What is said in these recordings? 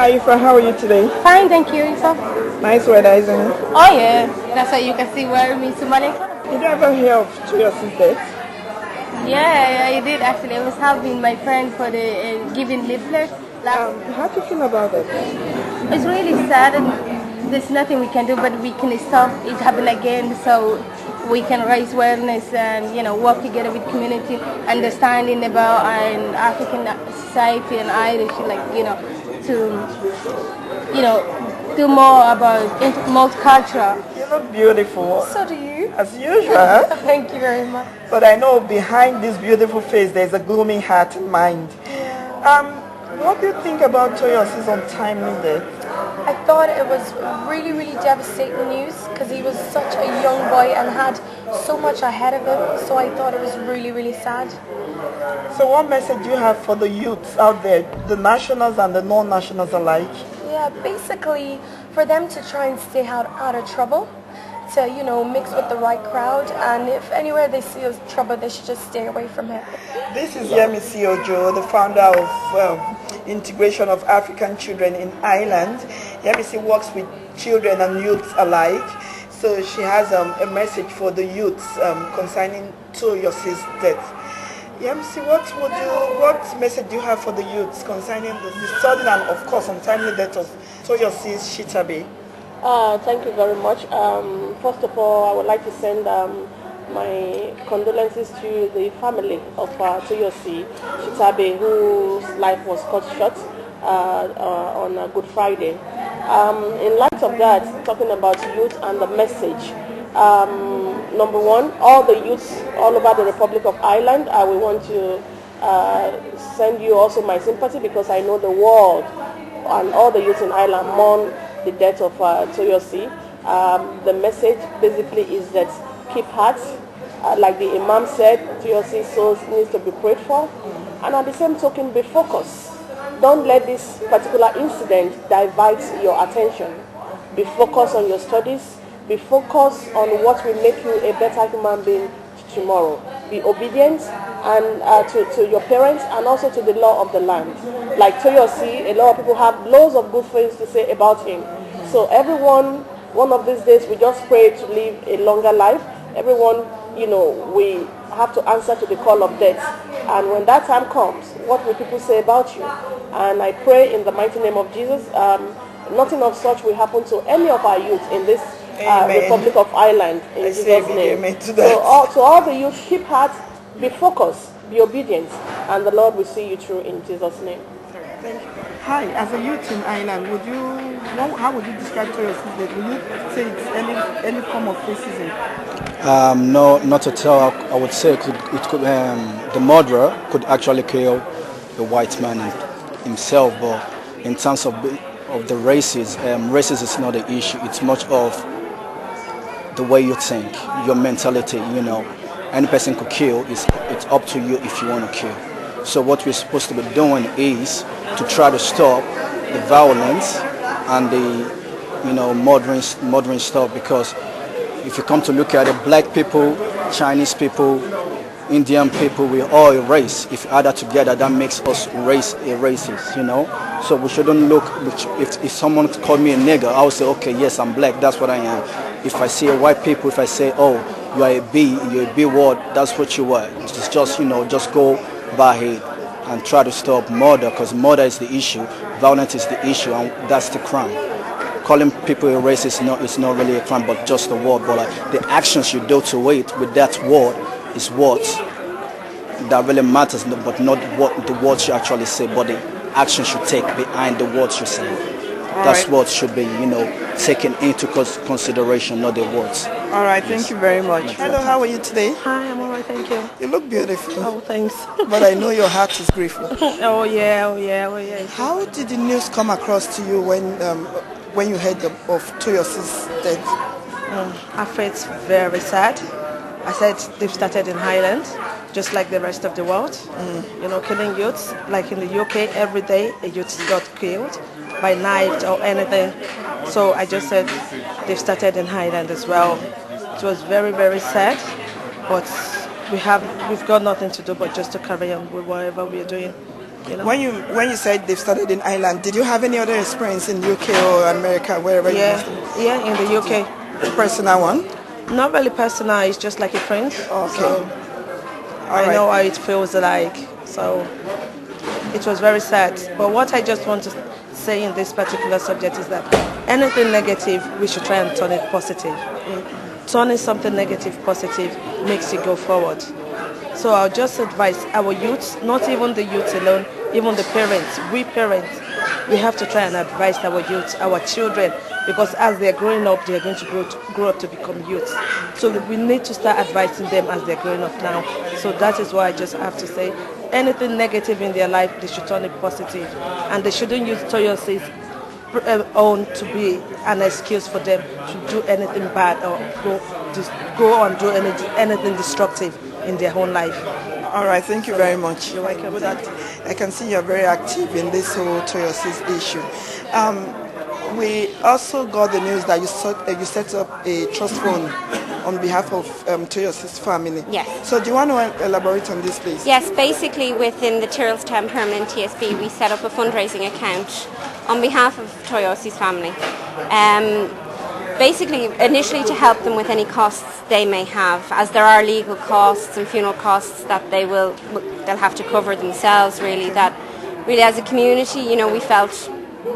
Hi, Ifra. How are you today? Fine, thank you. Yourself? Nice weather, isn't it? Oh yeah, that's why you can see where me Somali. Did you ever hear of Toyosi death? Yeah, I did actually. I was helping my friend for the giving leaflet. How do you feel about it? It's really sad, and there's nothing we can do, but we can stop it happen again. So we can raise awareness and work together with community, understanding about an African society and Irish, to do more about multicultural. You look beautiful. So do you. As usual. Thank you very much. But I know behind this beautiful face there's a gloomy heart and mind. What do you think about Toyosi's untimely death? I thought it was really, really devastating news because he was such a young boy and had so much ahead of him. So I thought it was really, really sad. So what message do you have for the youths out there, the nationals and the non-nationals alike? Yeah, basically for them to try and stay out of trouble, to, mix with the right crowd, and if anywhere they see trouble, they should just stay away from it. This is Yemisi Ojo, the founder of Integration of African Children in Ireland. Yemisi works with children and youths alike. So she has a message for the youths concerning Toyosi's death. Yemisi, what message do you have for the youths concerning the sudden and of course untimely death of Toyosi Shitta Bey'S? Thank you very much. First of all, I would like to send my condolences to the family of Toyosi Shitta Bey'S, whose life was cut short on Good Friday. In light of that, talking about youth and the message, number one, all the youths all over the Republic of Ireland, I will want to send you also my sympathy, because I know the world and all the youths in Ireland mourn the death of Toyosi. The message basically is that keep heart. Like the Imam said, Toyosi's soul needs to be prayed for. And at the same token, be focused. Don't let this particular incident divert your attention. Be focused on your studies. Be focused on what will make you a better human being tomorrow. Be obedient and to your parents and also to the law of the land. Like Toyosi, a lot of people have loads of good things to say about him. So everyone, one of these days, we just pray to live a longer life. Everyone, we have to answer to the call of death. And when that time comes, what will people say about you? And I pray in the mighty name of Jesus, nothing of such will happen to any of our youth in this Republic of Ireland, in Jesus' name. So to all the youth, keep heart, be focused, be obedient, and the Lord will see you through in Jesus' name. Thank you. Hi, as a youth in Ireland, how would you describe Toyosi's death? Would you say it's any form of racism? No, not at all. I would say it could the murderer could actually kill the white man himself, but in terms of the races, races is not the issue. It's much of the way you think, your mentality. Any person could kill. It's up to you if you want to kill. So what we're supposed to be doing is to try to stop the violence and the murdering stuff, because if you come to look at it, black people, Chinese people, Indian people, we're all a race. If you add that together, that makes us racist, So we shouldn't look, if someone called me a nigger, I would say, okay, yes, I'm black, that's what I am. If I see a white people, if I say, oh, you are a B, you're a B word, that's what you are. It's just, just go by it and try to stop murder, because murder is the issue, violence is the issue, and that's the crime. Calling people a racist is not really a crime, but just a word. But the actions you do to it with that word is what that really matters, but not what the words you actually say, but the actions you take behind the words you say. That's what should be, taken into consideration, not the words. All right, thank you very much. Hello, how are you today? Hi, I'm all right, thank you. You look beautiful. Oh, thanks. But I know your heart is grateful. Oh yeah. How did the news come across to you when you heard of Toyosi's death? I felt very sad. I said they've started in Ireland, just like the rest of the world. Killing youths. Like in the UK, every day a youth got killed by knife or anything. So I just said they've started in Ireland as well. It was very, very sad, but we've got nothing to do but just to carry on with whatever we're doing. You know? When you said they've started in Ireland, did you have any other experience in UK or America, wherever you used to? Yeah, in the UK. Personal one? Not really personal, it's just like a friend. Okay. So I know how it feels like. So it was very sad. But what I just want to say in this particular subject is that anything negative, we should try and turn it positive. Turning something negative positive makes you go forward. So I'll just advise our youths, not even the youths alone, even the parents, we have to try and advise our youths, our children, because as they're growing up, they're going to grow up to become youths. So we need to start advising them as they're growing up now. So that is why I just have to say, anything negative in their life, they should turn it positive. And they shouldn't use Toyosi's own to be an excuse for them to do anything bad or go and do anything destructive in their own life. All right, thank you very much. You're welcome. I can see you're very active in this whole Toyosi's issue. We also got the news that you set up a trust fund on behalf of Toyosi's family. Yes. So do you want to elaborate on this, please? Yes, basically within the Tyrrellstown Permanent TSB, we set up a fundraising account on behalf of Toyosi's family. Basically, initially to help them with any costs they may have, as there are legal costs and funeral costs that they'll have to cover themselves. Really, that really as a community, we felt,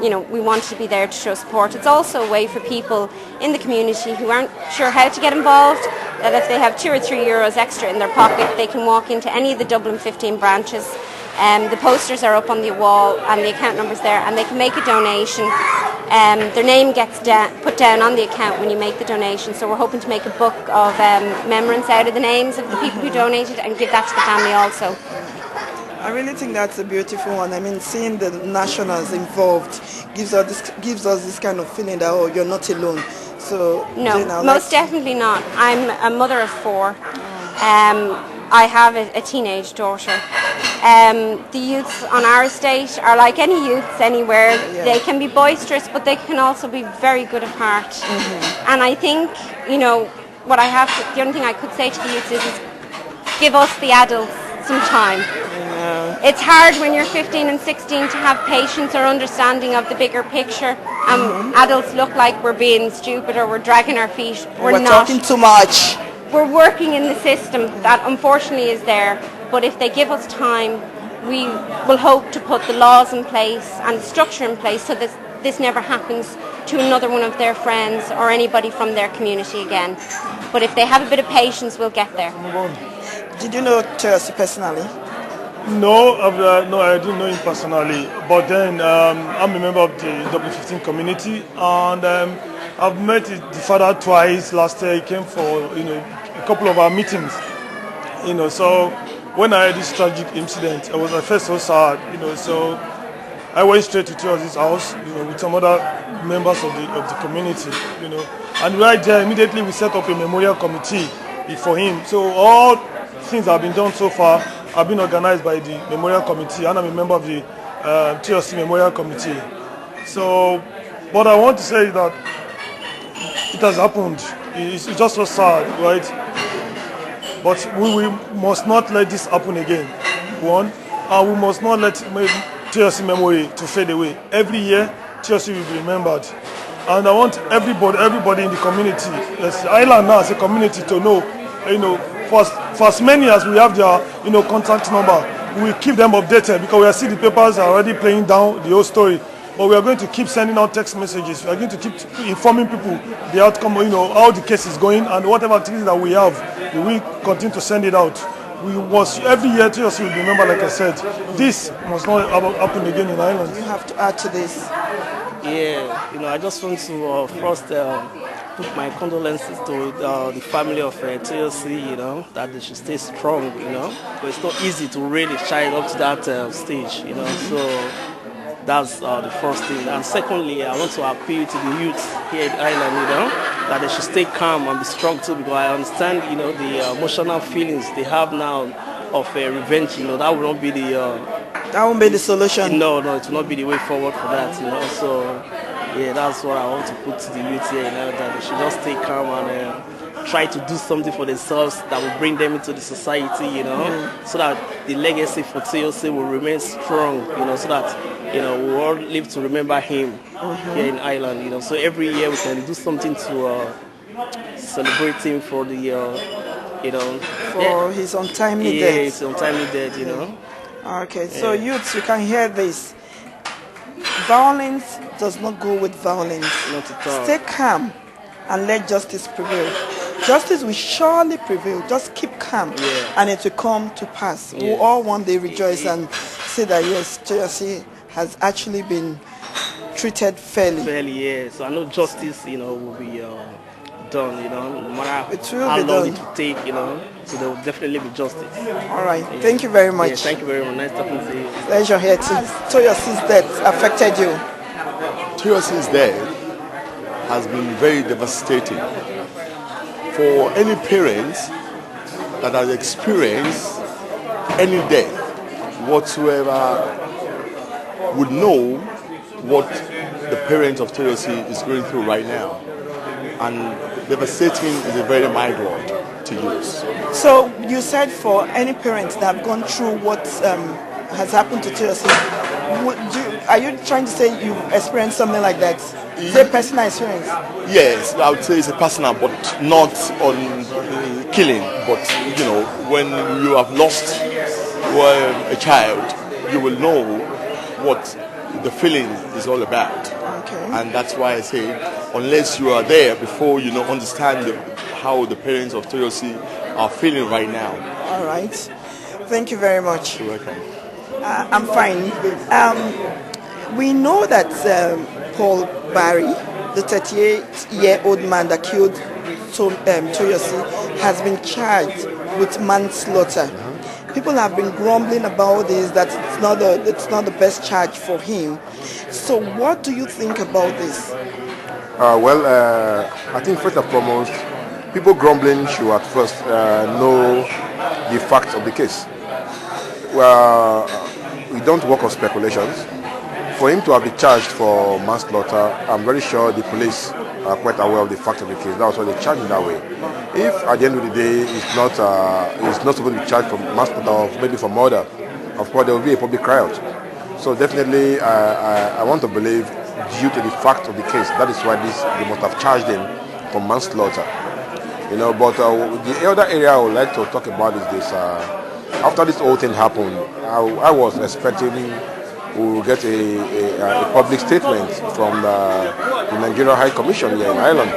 we wanted to be there to show support. It's also a way for people in the community who aren't sure how to get involved, that if they have €2 or €3 extra in their pocket, they can walk into any of the Dublin 15 branches. The posters are up on the wall and the account number's there, and they can make a donation. Their name gets put down on the account when you make the donation, so we're hoping to make a book of remembrance out of the names of the people who donated and give that to the family also. I really think that's a beautiful one. I mean, seeing the nationals involved gives us this kind of feeling that, oh, you're not alone. So no, most definitely not. I'm a mother of 4. I have a teenage daughter. The youths on our estate are like any youths anywhere. Yeah. They can be boisterous, but they can also be very good at heart. Mm-hmm. And I think, the only thing I could say to the youths is give us the adults some time. Yeah. It's hard when you're 15 and 16 to have patience or understanding of the bigger picture. Adults look like we're being stupid or we're dragging our feet. We're not. Talking too much. We're working in the system that unfortunately is there, but if they give us time, we will hope to put the laws in place and the structure in place so that this never happens to another one of their friends or anybody from their community again. But if they have a bit of patience, we'll get there. Did you know Toyosi personally? No, I didn't know him personally. But then I'm a member of the Dublin 15 community, and I've met the father twice. Last year he came for a couple of our meetings. So when I had this tragic incident, I felt so sad. So I went straight to Tiyosi's house, with some other members of the community. And right there immediately we set up a memorial committee for him. So all things that have been done so far have been organized by the memorial committee, and I'm a member of the Toyosi Memorial Committee. So what I want to say is that it has happened. It's just so sad, right? But we must not let this happen again. One, and we must not let Toyosi memory to fade away. Every year, Toyosi will be remembered. And I want everybody in the community, Ireland now as a community, to know, for as many as we have their, contact number, we will keep them updated, because we see the papers are already playing down the whole story. But we are going to keep sending out text messages. We are going to keep informing people the outcome, how the case is going, and whatever activities that we have, we will continue to send it out. Every year, Toyosi will remember, like I said, this must not happen again in Ireland. You have to add to this. Yeah, I just want to first put my condolences to the family of Toyosi, that they should stay strong, but it's not easy to really shine up to that stage, so that's the first thing. And secondly, I want to appeal to the youth here in Ireland, that they should stay calm and be strong too, because I understand, the emotional feelings they have now of revenge, that will not be that won't be the solution. No, it will not be the way forward for that, So, yeah, that's what I want to put to the youth here, that they should just stay calm and try to do something for themselves that will bring them into the society, you know, so that the legacy for Toyosi will remain strong, you know, so that, you know, we'll all live to remember him here in Ireland, you know. So every year we can do something to celebrate him for the, you know, For his untimely death. his untimely death, you know. Okay, so youths, you can hear this. Violence does not go with violence. Not at all. Stay calm and let justice prevail. Justice will surely prevail. Just keep calm and it will come to pass. We'll all one day rejoice and say that yes, Toyosi has actually been treated fairly. Fairly, yeah. So I know justice, you know, will be done, you know, no matter It will how be long done. it will take, you know. So there will definitely be justice. All right, thank you very much. Yeah, thank you very much. Nice talking to you. Pleasure here too. Toyosi's death affected you? Toyosi's death has been very devastating for any parents that has experienced any death whatsoever would know what the parents of Toyosi is going through right now. And devastating is a very mild word to use. So you said for any parents that have gone through what has happened to Toyosi, are you trying to say you've experienced something like that? Is it a personal experience? Yes, I would say it's a personal, but not on killing. But you know, when you have lost a child, you will know what the feeling is all about. Okay. And that's why I say, unless you are there before you understand how the parents of Toyosi are feeling right now. All right. Thank you very much. You're welcome. I'm fine. We know that Paul Barry, the 38-year-old man that killed Toyosi, has been charged with manslaughter. People have been grumbling about this, that it's not the best charge for him. So what do you think about this? I think first and foremost, people grumbling should at first know the facts of the case. Well, we don't work on speculations. For him to have been charged for manslaughter, I'm very sure the police are quite aware of the facts of the case. That's why they charged him that way. If at the end of the day he's not supposed to be charged for manslaughter or maybe for murder, of course there will be a public riot. So definitely, I want to believe, due to the fact of the case, that is why they must have charged him for manslaughter. You know, but the other area I would like to talk about is this. After this whole thing happened, I was expecting we will get a public statement from the Nigeria High Commission here in Ireland.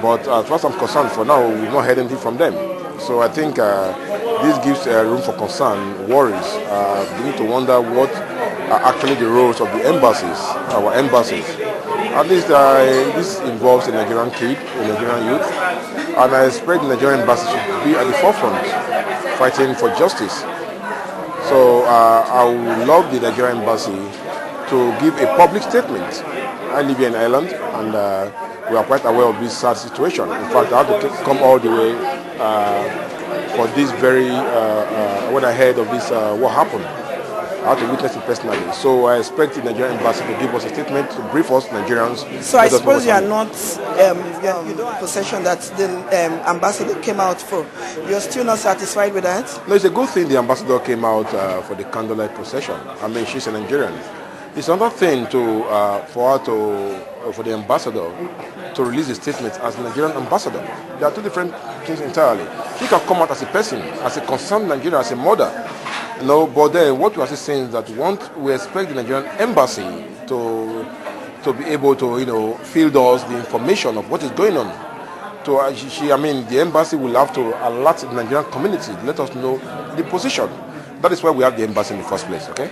But as far as I'm concerned, for now, we've not heard anything from them. So I think this gives room for concern, worries. We need to wonder what are actually the roles of the embassies, our embassies. At least this involves a Nigerian kid, a Nigerian youth, and I expect the Nigerian embassy should be at the forefront, fighting for justice. So I would love the Nigerian embassy to give a public statement. I live here in Ireland, and we are quite aware of this sad situation. In fact, I had to come all the way for this very, when I heard of this, what happened. I had to witness it personally. So I expect the Nigerian embassy to give us a statement to brief us Nigerians. So I suppose you are not, you don't have possession that the ambassador came out for. You're still not satisfied with that? No, it's a good thing the ambassador came out for the candlelight procession. I mean, she's a Nigerian. It's another thing for the ambassador to release a statement as a Nigerian ambassador. There are two different things entirely. She can come out as a person, as a concerned Nigerian, as a mother. No, but then what we are saying is that we expect the Nigerian embassy to be able to field us the information of what is going on. The embassy will have to alert the Nigerian community, let us know the position. That is why we have the embassy in the first place. Okay.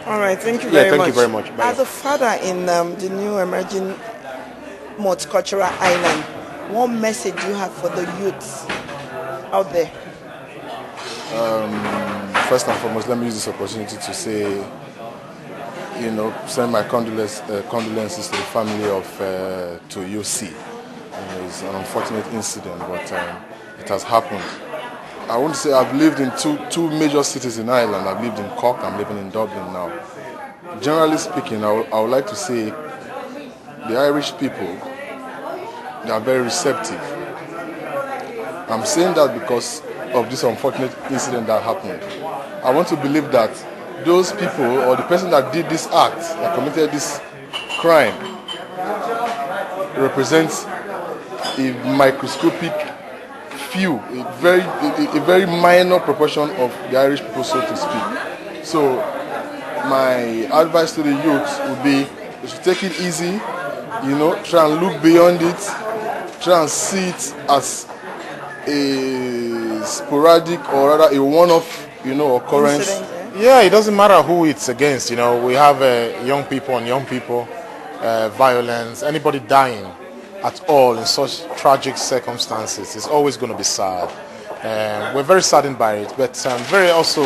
All right. Thank you very much. Thank you very much. Bye. As a father in the new emerging multicultural island, what message do you have for the youths out there? First and foremost, let me use this opportunity to say, send my condolences to the family of Toyosi. It's an unfortunate incident, but it has happened. I want to say I've lived in two major cities in Ireland. I've lived in Cork, I'm living in Dublin now. Generally speaking, I would like to say the Irish people, they are very receptive. I'm saying that because of this unfortunate incident that happened. I want to believe that those people or the person that did this act, that committed this crime, represents a microscopic few, a very minor proportion of the Irish people, so to speak. So my advice to the youth would be they should take it easy, try and look beyond it, try and see it as a sporadic or rather a one-off, occurrence. Incident, yeah, it doesn't matter who it's against. We have young people on young people, violence, anybody dying at all in such tragic circumstances is always going to be sad. We're very saddened by it, but very also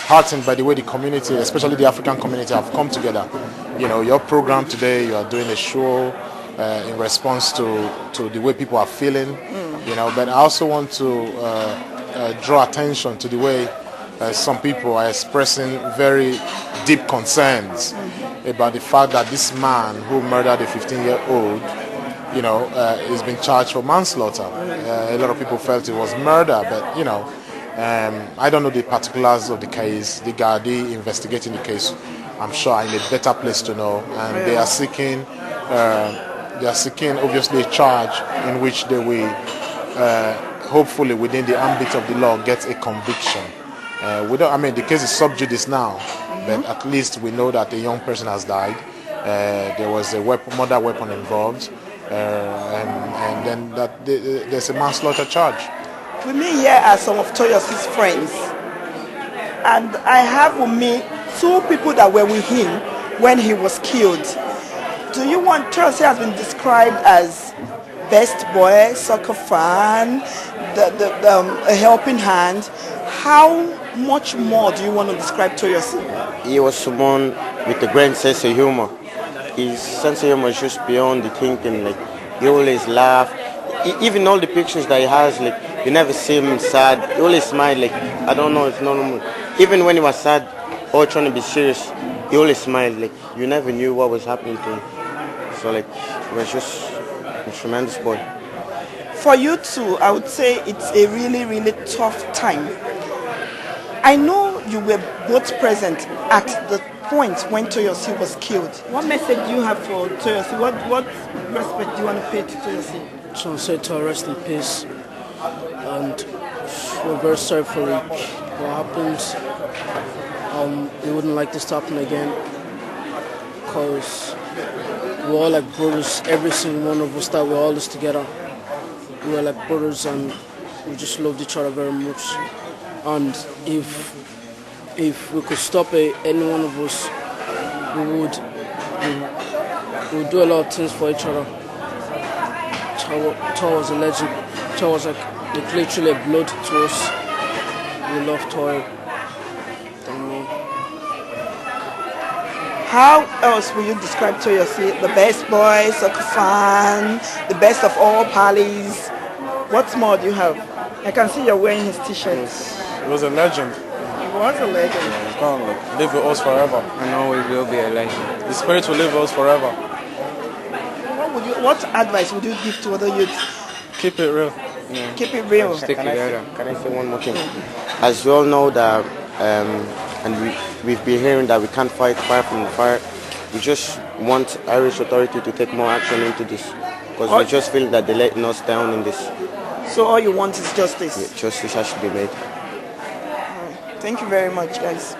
heartened by the way the community, especially the African community, have come together. Your program today, you are doing a show in response to the way people are feeling. But I also want to draw attention to the way some people are expressing very deep concerns about the fact that this man who murdered a 15-year-old, is being charged for manslaughter. A lot of people felt it was murder, but I don't know the particulars of the case. The Gardaí investigating the case, I'm sure, are in a better place to know, and they are seeking obviously a charge in which they will hopefully within the ambit of the law get a conviction. The case is sub judice now, but at least we know that a young person has died. There was a murder weapon involved, and then that there's a manslaughter charge. With me here are some of Toyosi's friends, and I have with me two people that were with him when he was killed. Toyosi has been described as best boy, soccer fan, a helping hand. How much more do you want to describe Toyosi? He was someone with a great sense of humor. His sense of humor is just beyond the thinking. He always laugh. Even all the pictures that he has, you never see him sad. He always smile. I don't know, it's normal. Even when he was sad or trying to be serious, he always smiled. You never knew what was happening to him. So he was just a tremendous boy. For you two, I would say it's a really, really tough time. I know you were both present at the point when Toyosi was killed. What message do you have for Toyosi? What respect do you want to pay to Toyosi? So I say to her, rest in peace, and we're very sorry for what happened. We wouldn't like this to happen again, because we're all like brothers. Every single one of us that we're all this together, we're like brothers, and we just loved each other very much. And if we could stop any one of us, we would do a lot of things for each other. Toy was a legend. Toy was literally blood to us. We love Toy. How else will you describe Toyosi? The best boy, soccer fan, the best of all pals. What more do you have? I can see you're wearing his t-shirt. He was a legend. He was a legend. Yeah, he's gonna live with us forever. And always will be a legend. The spirit will live with us forever. What advice would you give to other youths? Keep it real. Yeah. Keep it real. Stick together. Can I say one more thing? As you all know that, and we've been hearing that we can't fight fire from the fire. We just want Irish authority to take more action into this, because we just feel that they're letting us down in this. So all you want is justice? Yeah, justice has to be made. Thank you very much, guys.